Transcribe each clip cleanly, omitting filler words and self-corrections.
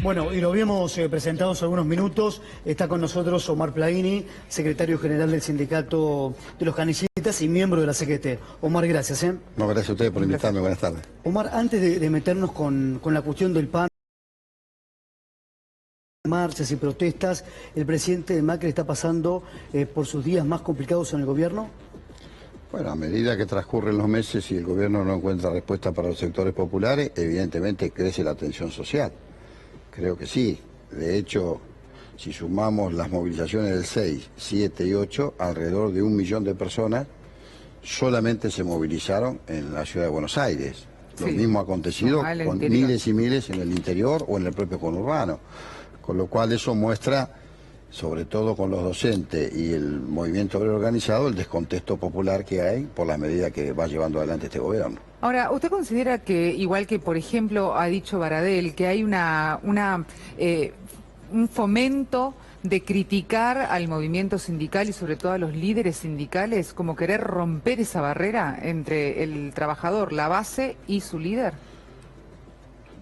Bueno, y lo habíamos presentado hace algunos minutos. Está con nosotros Omar Plaini, secretario general del Sindicato de los Canillitas y miembro de la CGT. Omar, gracias. No, gracias a ustedes por invitarme. Buenas tardes. Omar, antes de meternos con la cuestión del PAN, marchas y protestas, ¿el presidente Macri está pasando por sus días más complicados en el gobierno? Bueno, a medida que transcurren los meses y el gobierno no encuentra respuesta para los sectores populares, evidentemente crece la tensión social. Creo que sí. De hecho, si sumamos las movilizaciones del 6, 7 y 8, alrededor de 1 millón de personas solamente se movilizaron en la ciudad de Buenos Aires. Lo mismo ha acontecido con miles y miles en el interior o en el propio conurbano. Con lo cual eso muestra, sobre todo con los docentes y el movimiento obrero organizado, el descontento popular que hay por la medida que va llevando adelante este gobierno. Ahora, ¿usted considera que, igual que, por ejemplo, ha dicho Baradel, que hay un fomento de criticar al movimiento sindical y sobre todo a los líderes sindicales, como querer romper esa barrera entre el trabajador, la base y su líder?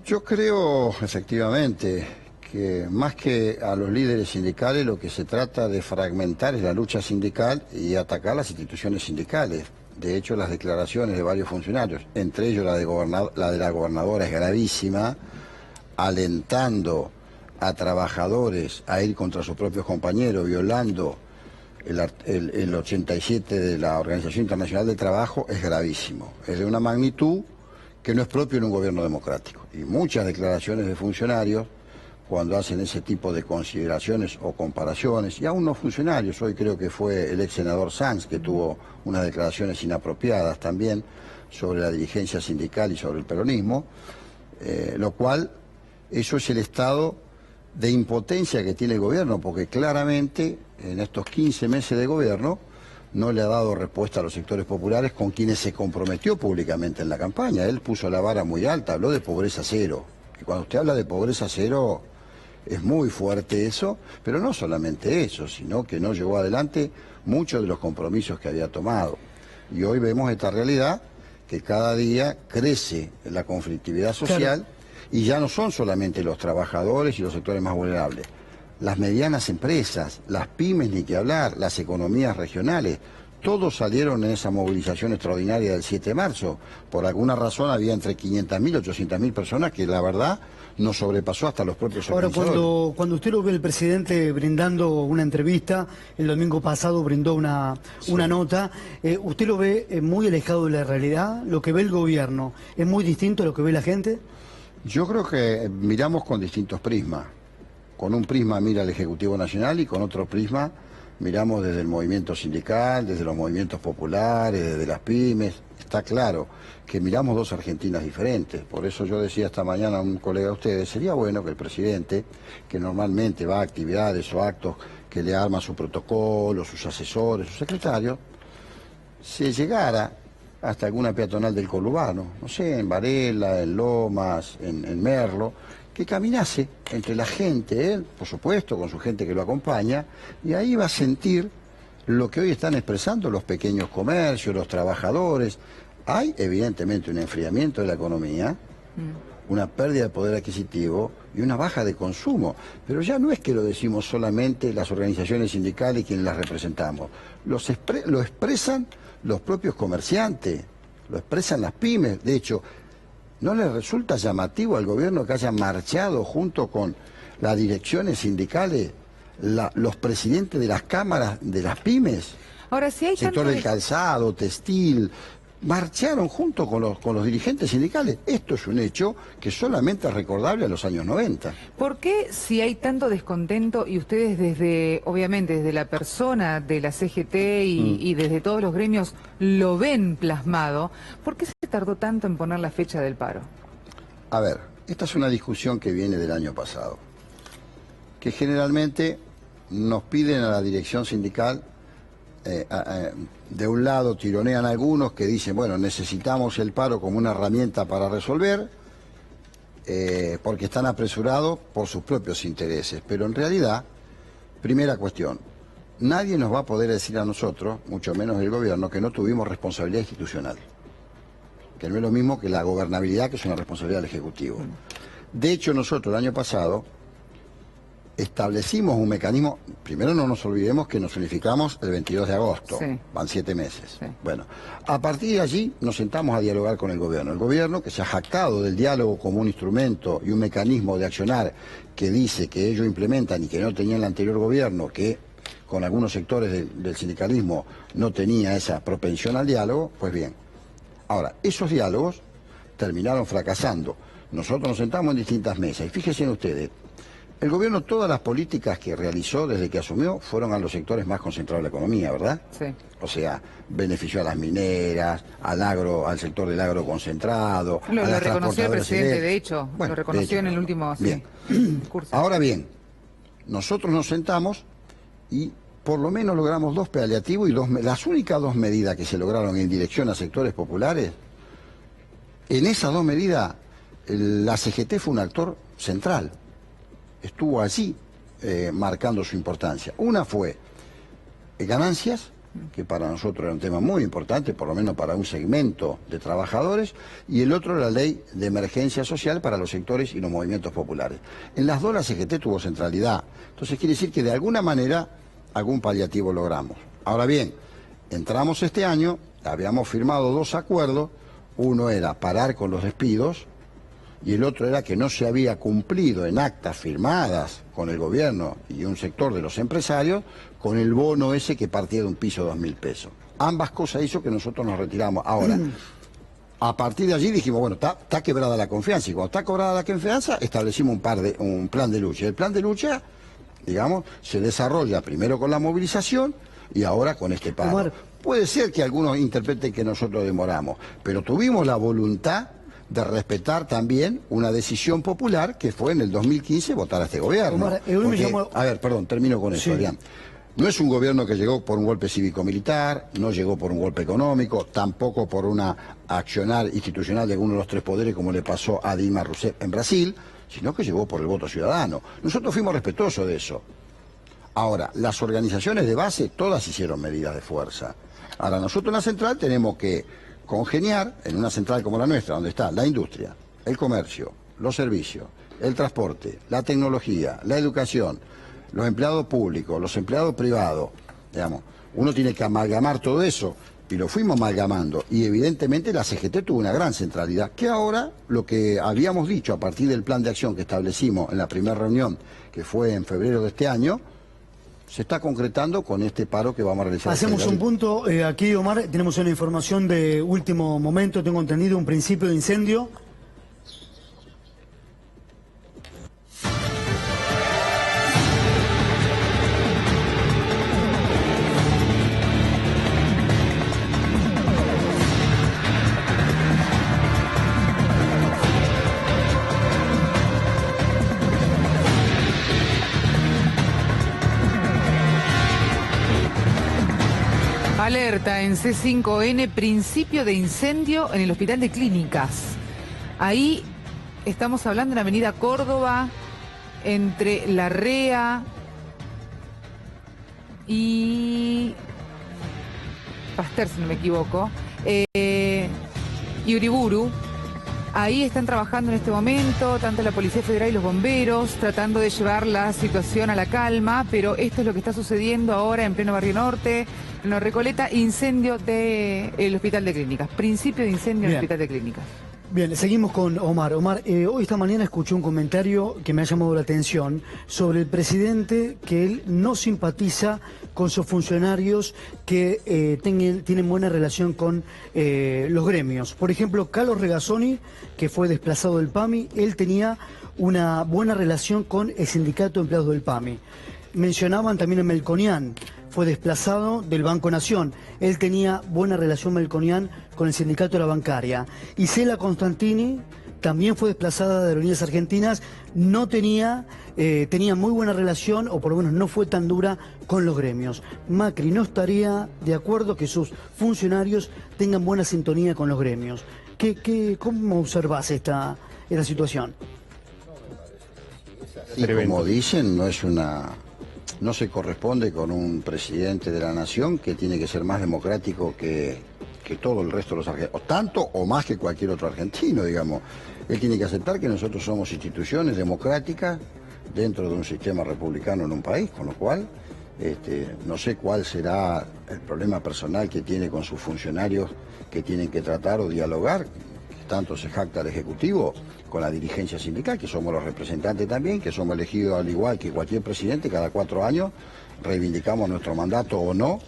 Yo creo, efectivamente, que más que a los líderes sindicales lo que se trata de fragmentar es la lucha sindical y atacar las instituciones sindicales. De hecho, las declaraciones de varios funcionarios, entre ellos la de la gobernadora, es gravísima, alentando a trabajadores a ir contra sus propios compañeros, violando el 87 de la Organización Internacional del Trabajo, es gravísimo. Es de una magnitud que no es propio en un gobierno democrático. Y muchas declaraciones de funcionarios, cuando hacen ese tipo de consideraciones o comparaciones, y aún no funcionarios, hoy creo que fue el ex senador Sanz que tuvo unas declaraciones inapropiadas también sobre la dirigencia sindical y sobre el peronismo, lo cual, eso es el estado de impotencia que tiene el gobierno, porque claramente en estos 15 meses de gobierno no le ha dado respuesta a los sectores populares con quienes se comprometió públicamente en la campaña. Él puso la vara muy alta, habló de pobreza cero, y cuando usted habla de pobreza cero, es muy fuerte eso, pero no solamente eso, sino que no llevó adelante muchos de los compromisos que había tomado. Y hoy vemos esta realidad que cada día crece la conflictividad social, claro, y ya no son solamente los trabajadores y los sectores más vulnerables. Las medianas empresas, las pymes ni que hablar, las economías regionales, todos salieron en esa movilización extraordinaria del 7 de marzo. Por alguna razón había entre 500.000 y 800.000 personas que la verdad nos sobrepasó hasta los propios organizadores. Ahora, cuando usted lo ve el presidente brindando una entrevista, el domingo pasado brindó una nota, ¿usted lo ve muy alejado de la realidad? ¿Lo que ve el gobierno es muy distinto a lo que ve la gente? Yo creo que miramos con distintos prismas. Con un prisma mira el Ejecutivo Nacional y con otro prisma miramos desde el movimiento sindical, desde los movimientos populares, desde las pymes. Está claro que miramos dos Argentinas diferentes. Por eso yo decía esta mañana a un colega de ustedes, sería bueno que el presidente, que normalmente va a actividades o actos que le arma su protocolo, sus asesores, sus secretarios, se llegara hasta alguna peatonal del conurbano, no sé, en Varela, en Lomas, en Merlo, que caminase entre la gente, él, por supuesto, con su gente que lo acompaña, y ahí va a sentir lo que hoy están expresando los pequeños comercios, los trabajadores. Hay evidentemente un enfriamiento de la economía, una pérdida de poder adquisitivo y una baja de consumo, pero ya no es que lo decimos solamente las organizaciones sindicales y quienes las representamos, lo expresan los propios comerciantes, lo expresan las pymes. De hecho, ¿no le resulta llamativo al gobierno que haya marchado junto con las direcciones sindicales los presidentes de las cámaras de las pymes? Ahora, si hay sector del calzado, textil, marcharon junto con los dirigentes sindicales. Esto es un hecho que solamente es recordable a los años 90. ¿Por qué, si hay tanto descontento y ustedes desde, obviamente, desde la persona de la CGT y desde todos los gremios lo ven plasmado, por qué se tardó tanto en poner la fecha del paro? A ver, esta es una discusión que viene del año pasado, que generalmente nos piden a la dirección sindical, de un lado tironean algunos que dicen, bueno, necesitamos el paro como una herramienta para resolver, porque están apresurados por sus propios intereses. Pero en realidad, primera cuestión, nadie nos va a poder decir a nosotros, mucho menos el gobierno, que no tuvimos responsabilidad institucional, que no es lo mismo que la gobernabilidad, que es una responsabilidad del Ejecutivo. De hecho, nosotros el año pasado establecimos un mecanismo. Primero, no nos olvidemos que nos unificamos el 22 de agosto, Sí. van 7 meses. Sí. Bueno, a partir de allí nos sentamos a dialogar con el gobierno que se ha jactado del diálogo como un instrumento y un mecanismo de accionar que dice que ellos implementan y que no tenía el anterior gobierno, que con algunos sectores del sindicalismo no tenía esa propensión al diálogo. Pues bien, ahora, esos diálogos terminaron fracasando. Nosotros nos sentamos en distintas mesas y fíjense en ustedes, el gobierno, todas las políticas que realizó desde que asumió fueron a los sectores más concentrados de la economía, ¿verdad? Sí. O sea, benefició a las mineras, al agro, al sector del agro concentrado, a Lo las reconoció el transportadoras presidente, de eléctricas. hecho. Bueno, Lo reconoció de hecho. en el último Bien. curso. Ahora bien, nosotros nos sentamos y por lo menos logramos 2 paliativos y las únicas 2 medidas que se lograron en dirección a sectores populares. En esas 2 medidas, la CGT fue un actor central. Estuvo allí marcando su importancia. Una fue ganancias, que para nosotros era un tema muy importante, por lo menos para un segmento de trabajadores, y el otro la ley de emergencia social para los sectores y los movimientos populares. En las 2 la CGT tuvo centralidad. Entonces quiere decir que de alguna manera algún paliativo logramos. Ahora bien, entramos este año, habíamos firmado 2 acuerdos, uno era parar con los despidos, y el otro era que no se había cumplido en actas firmadas con el gobierno y un sector de los empresarios con el bono ese que partía de un piso de 2.000 pesos. Ambas cosas hizo que nosotros nos retiramos. Ahora, a partir de allí dijimos, bueno, está quebrada la confianza, y cuando está quebrada la confianza establecimos un plan de lucha. El plan de lucha, digamos, se desarrolla primero con la movilización y ahora con este paro. Omar. Puede ser que algunos interpreten que nosotros demoramos, pero tuvimos la voluntad de respetar también una decisión popular que fue en el 2015 votar a este gobierno. Omar, hoy me Porque, llamó- a ver, perdón, termino con eso, Sí. Adrián. No es un gobierno que llegó por un golpe cívico-militar, no llegó por un golpe económico, tampoco por una accionar institucional de alguno de los 3 poderes como le pasó a Dilma Rousseff en Brasil, sino que llegó por el voto ciudadano. Nosotros fuimos respetuosos de eso. Ahora, las organizaciones de base todas hicieron medidas de fuerza. Ahora, nosotros en la central tenemos que congeniar en una central como la nuestra, donde está la industria, el comercio, los servicios, el transporte, la tecnología, la educación, los empleados públicos, los empleados privados, digamos. Uno tiene que amalgamar todo eso, y lo fuimos amalgamando, y evidentemente la CGT tuvo una gran centralidad, que ahora lo que habíamos dicho a partir del plan de acción que establecimos en la primera reunión, que fue en febrero de este año, se está concretando con este paro que vamos a realizar. Hacemos un punto aquí, Omar. Tenemos una información de último momento, tengo entendido, un principio de incendio. Alerta en C5N, principio de incendio en el Hospital de Clínicas. Ahí estamos hablando en la avenida Córdoba, entre La Rea y Pasteur, si no me equivoco, y Uriburu. Ahí están trabajando en este momento tanto la Policía Federal y los bomberos, tratando de llevar la situación a la calma, pero esto es lo que está sucediendo ahora en pleno Barrio Norte, en Recoleta, incendio del Hospital de Clínicas, principio de incendio en el Bien. Hospital de Clínicas. Bien, seguimos con Omar. Omar, hoy esta mañana escuché un comentario que me ha llamado la atención sobre el presidente, que él no simpatiza con sus funcionarios que tienen buena relación con los gremios. Por ejemplo, Carlos Regazzoni, que fue desplazado del PAMI, él tenía una buena relación con el sindicato de empleados del PAMI. Mencionaban también a Melconian, fue desplazado del Banco Nación. Él tenía buena relación Melconian con el sindicato de la bancaria. Isela Constantini también fue desplazada de Aerolíneas Argentinas, no tenía muy buena relación, o por lo menos no fue tan dura con los gremios. Macri no estaría de acuerdo que sus funcionarios tengan buena sintonía con los gremios. ¿Cómo observás esta situación? Y como dicen, no se corresponde con un presidente de la nación que tiene que ser más democrático que todo el resto de los argentinos, tanto o más que cualquier otro argentino, digamos. Él tiene que aceptar que nosotros somos instituciones democráticas dentro de un sistema republicano en un país, con lo cual no sé cuál será el problema personal que tiene con sus funcionarios que tienen que tratar o dialogar, tanto se jacta el Ejecutivo con la dirigencia sindical, que somos los representantes también, que somos elegidos al igual que cualquier presidente, cada 4 años reivindicamos nuestro mandato o no,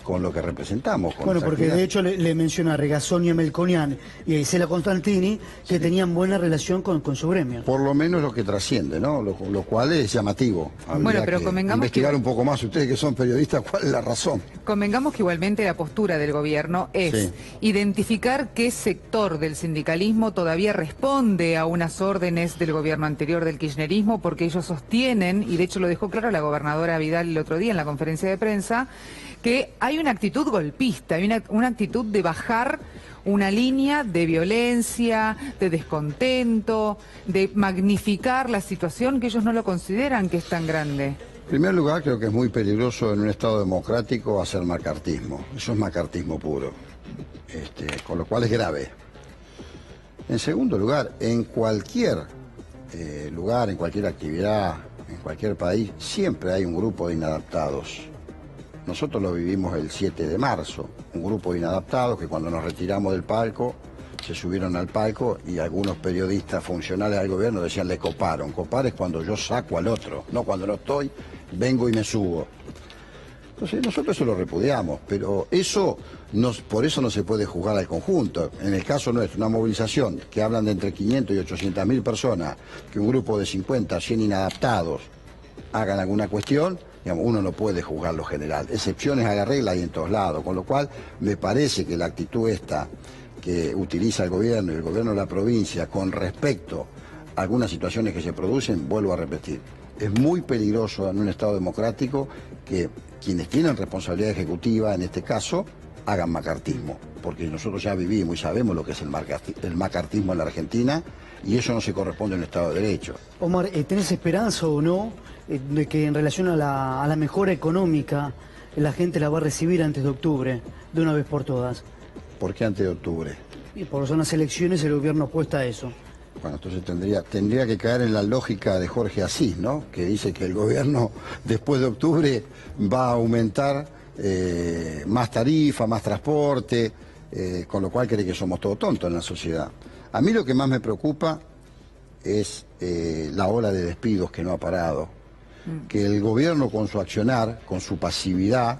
con lo que representamos. Bueno, porque de hecho le menciona a Regazzoni, a Melconian y a Isela Constantini que tenían buena relación con su gremio. Por lo menos lo que trasciende, ¿no? Lo cual es llamativo. Bueno, pero convengamos investigar un poco más, ustedes que son periodistas, cuál es la razón. Convengamos que igualmente la postura del gobierno es identificar qué sector del sindicalismo todavía responde a unas órdenes del gobierno anterior del kirchnerismo, porque ellos sostienen, y de hecho lo dejó claro la gobernadora Vidal el otro día en la conferencia de prensa, que hay una actitud golpista, hay una actitud de bajar una línea de violencia, de descontento, de magnificar la situación que ellos no lo consideran que es tan grande. En primer lugar, creo que es muy peligroso en un Estado democrático hacer macartismo. Eso es macartismo puro, con lo cual es grave. En segundo lugar, en cualquier lugar, en cualquier actividad, en cualquier país, siempre hay un grupo de inadaptados. Nosotros lo vivimos el 7 de marzo, un grupo de inadaptados que cuando nos retiramos del palco, se subieron al palco y algunos periodistas funcionales del gobierno decían le coparon. Copar es cuando yo saco al otro, no cuando no estoy, vengo y me subo. Entonces nosotros eso lo repudiamos, pero por eso no se puede juzgar al conjunto. En el caso nuestro, una movilización que hablan de entre 500 y 800.000 personas, que un grupo de 50, 100 inadaptados hagan alguna cuestión, digamos, uno no puede juzgar lo general. Excepciones a la regla hay en todos lados, con lo cual me parece que la actitud esta que utiliza el gobierno y el gobierno de la provincia con respecto a algunas situaciones que se producen, vuelvo a repetir, es muy peligroso en un Estado democrático que quienes tienen responsabilidad ejecutiva, en este caso, hagan macartismo, porque nosotros ya vivimos y sabemos lo que es el macartismo en la Argentina y eso no se corresponde a un Estado de Derecho. Omar, ¿tenés esperanza o no de que en relación a la mejora económica la gente la va a recibir antes de octubre, de una vez por todas? ¿Por qué antes de octubre? Y por son las elecciones el gobierno apuesta a eso. Bueno, entonces tendría que caer en la lógica de Jorge Asís, ¿no? Que dice que el gobierno después de octubre va a aumentar más tarifa, más transporte, con lo cual cree que somos todos tontos en la sociedad. A mí lo que más me preocupa es la ola de despidos que no ha parado, que el gobierno con su accionar, con su pasividad,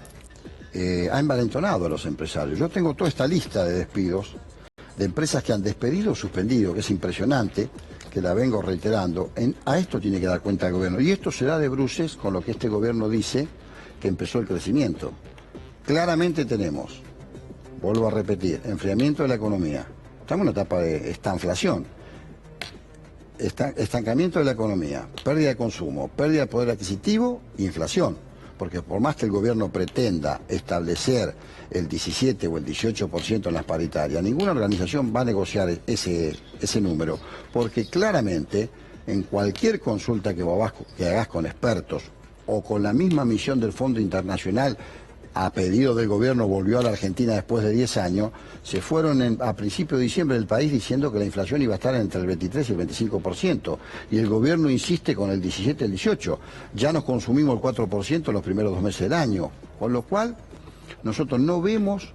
ha envalentonado a los empresarios. Yo tengo toda esta lista de despidos, de empresas que han despedido o suspendido, que es impresionante, que la vengo reiterando. A esto tiene que dar cuenta el gobierno. Y esto se da de bruces con lo que este gobierno dice que empezó el crecimiento. Claramente tenemos, vuelvo a repetir, enfriamiento de la economía. Estamos en una etapa de estanflación. Estancamiento de la economía, pérdida de consumo, pérdida de poder adquisitivo, inflación. Porque por más que el gobierno pretenda establecer el 17 o el 18% en las paritarias, ninguna organización va a negociar ese número, porque claramente en cualquier consulta que hagas con expertos o con la misma misión del Fondo Internacional, a pedido del gobierno volvió a la Argentina después de 10 años, se fueron a principios de diciembre del país diciendo que la inflación iba a estar entre el 23 y el 25%, y el gobierno insiste con el 17 y el 18%. Ya nos consumimos el 4% en los primeros 2 meses del año, con lo cual nosotros no vemos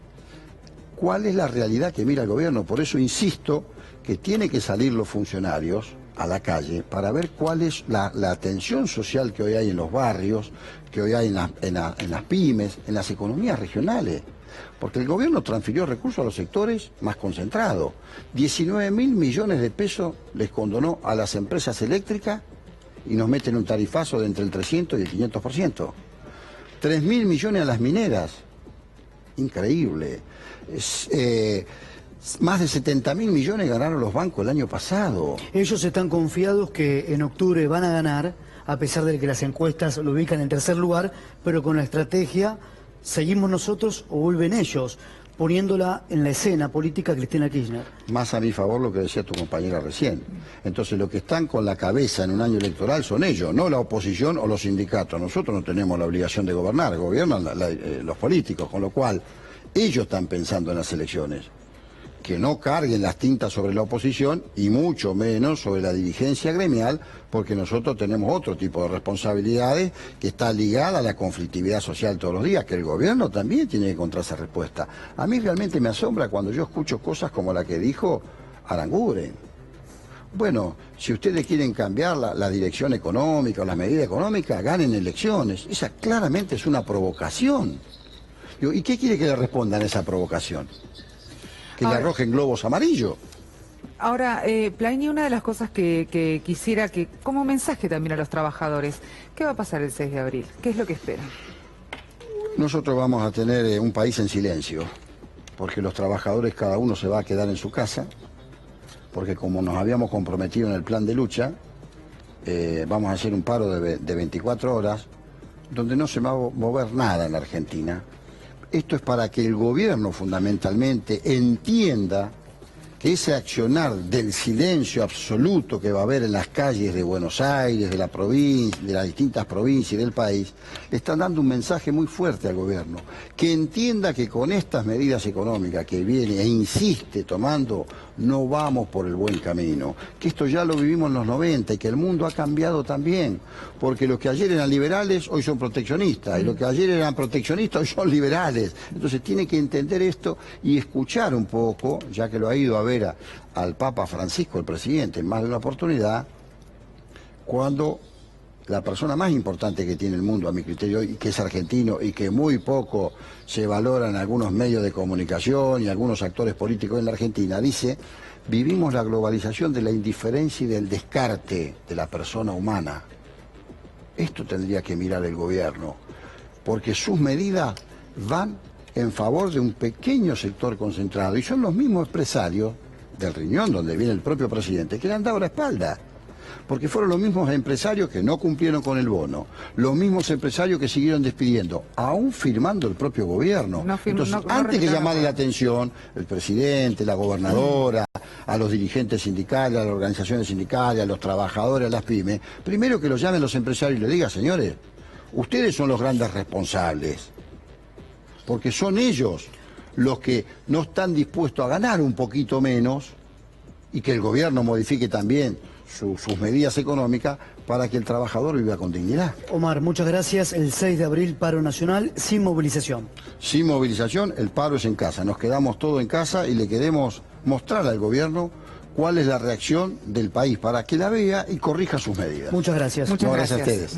cuál es la realidad que mira el gobierno. Por eso insisto que tienen que salir los funcionarios a la calle para ver cuál es la tensión social que hoy hay en los barrios, que hoy hay en las pymes, en las economías regionales. Porque el gobierno transfirió recursos a los sectores más concentrados. 19.000 millones de pesos les condonó a las empresas eléctricas y nos meten un tarifazo de entre el 300 y el 500%. 3.000 millones a las mineras. Increíble. Más de 70.000 millones ganaron los bancos el año pasado. Ellos están confiados que en octubre van a ganar, a pesar de que las encuestas lo ubican en tercer lugar, pero con la estrategia, ¿seguimos nosotros o vuelven ellos? Poniéndola en la escena política Cristina Kirchner. Más a mi favor lo que decía tu compañera recién. Entonces los que están con la cabeza en un año electoral son ellos, no la oposición o los sindicatos. Nosotros no tenemos la obligación de gobernar, gobiernan los políticos, con lo cual ellos están pensando en las elecciones. que no carguen las tintas sobre la oposición y mucho menos sobre la dirigencia gremial, porque nosotros tenemos otro tipo de responsabilidades que está ligada a la conflictividad social todos los días, que el gobierno también tiene que encontrar esa respuesta. A mí realmente me asombra cuando yo escucho cosas como la que dijo Aranguren. Bueno, si ustedes quieren cambiar la dirección económica o las medidas económicas, ganen elecciones. Esa claramente es una provocación. Digo, ¿y qué quiere que le respondan a esa provocación? Que le arrojen globos amarillos. Ahora, Plaini, una de las cosas que quisiera que, como mensaje también a los trabajadores, ¿qué va a pasar el 6 de abril? ¿Qué es lo que esperan? Nosotros vamos a tener un país en silencio, porque los trabajadores cada uno se va a quedar en su casa, porque como nos habíamos comprometido en el plan de lucha, vamos a hacer un paro de 24 horas, donde no se va a mover nada en la Argentina. Esto es para que el gobierno fundamentalmente entienda que ese accionar del silencio absoluto que va a haber en las calles de Buenos Aires, de la provincia, de las distintas provincias y del país, le están dando un mensaje muy fuerte al gobierno, que entienda que con estas medidas económicas que viene e insiste tomando, no vamos por el buen camino, que esto ya lo vivimos en los 90 y que el mundo ha cambiado también, porque los que ayer eran liberales hoy son proteccionistas, y los que ayer eran proteccionistas hoy son liberales. Entonces tiene que entender esto y escuchar un poco, ya que lo ha ido a ver al Papa Francisco, el presidente, en más de una oportunidad, cuando la persona más importante que tiene el mundo, a mi criterio, y que es argentino y que muy poco se valora en algunos medios de comunicación y algunos actores políticos en la Argentina, dice: vivimos la globalización de la indiferencia y del descarte de la persona humana. Esto tendría que mirar el gobierno, porque sus medidas van en favor de un pequeño sector concentrado, y son los mismos empresarios del riñón, donde viene el propio presidente, que le han dado la espalda, porque fueron los mismos empresarios que no cumplieron con el bono, los mismos empresarios que siguieron despidiendo, aún firmando el propio gobierno. Entonces, antes que llamarle la atención, el presidente, la gobernadora, a los dirigentes sindicales, a las organizaciones sindicales, a los trabajadores, a las pymes, primero que los llamen los empresarios y les diga: señores, ustedes son los grandes responsables, porque son ellos los que no están dispuestos a ganar un poquito menos, y que el gobierno modifique también sus medidas económicas para que el trabajador viva con dignidad. Omar, muchas gracias. El 6 de abril, paro nacional, sin movilización. Sin movilización, el paro es en casa. Nos quedamos todos en casa y le queremos mostrar al gobierno cuál es la reacción del país para que la vea y corrija sus medidas. Muchas gracias. Muchas No, gracias a gracias. ustedes.